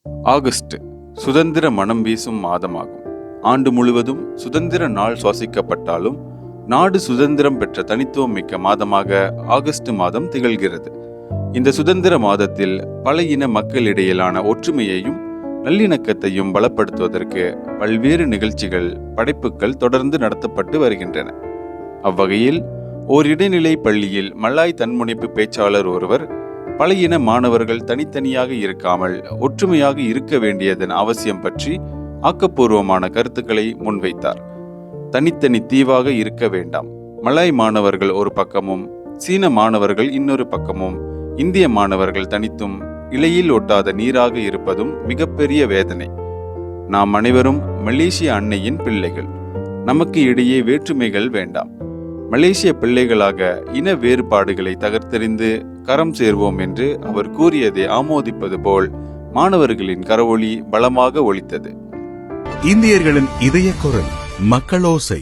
August சுதந்திர மனம் வீசும் மாதமாகும். ஆண்டு முழுவதும் சுதந்திர நாள் சுவாசிக்கப்பட்டாலும் நாடு சுதந்திரம் பெற்ற தனித்துவம் மிக்க மாதமாக ஆகஸ்ட் மாதம் திகழ்கிறது. இந்த சுதந்திர மாதத்தில் பல இன மக்களிடையிலான ஒற்றுமையையும் நல்லிணக்கத்தையும் பலப்படுத்துவதற்கு பல்வேறு நிகழ்ச்சிகள், படைப்புகள் தொடர்ந்து நடத்தப்பட்டு வருகின்றன. அவ்வகையில் ஓர் இடைநிலை பள்ளியில் மலாய் தன்முனைப்பு பேச்சாளர் ஒருவர் பல இன மாணவர்கள் தனித்தனியாக இருக்காமல் ஒற்றுமையாக இருக்க வேண்டியதன் அவசியம் பற்றி ஆக்கப்பூர்வமான கருத்துக்களை முன்வைத்தார். தனித்தனி தீவாக இருக்க வேண்டாம். மலாய் மாணவர்கள் ஒரு பக்கமும், சீன மாணவர்கள் இன்னொரு பக்கமும், இந்திய மாணவர்கள் தனித்தும் இலையில் ஒட்டாத நீராக இருப்பதும் மிகப்பெரிய வேதனை. நாம் அனைவரும் மலேசிய அன்னையின் பிள்ளைகள். நமக்கு இடையே வேற்றுமைகள் வேண்டாம். மலேசிய பிள்ளைகளாக இன வேறுபாடுகளை தகர்த்தெறிந்து கரம் சேர்வோம் என்று அவர் கூறியதை ஆமோதிப்பது போல் மாணவர்களின் கரவொலி பலமாக ஒலித்தது. இந்தியர்களின் இதய குரல் மக்களோசை.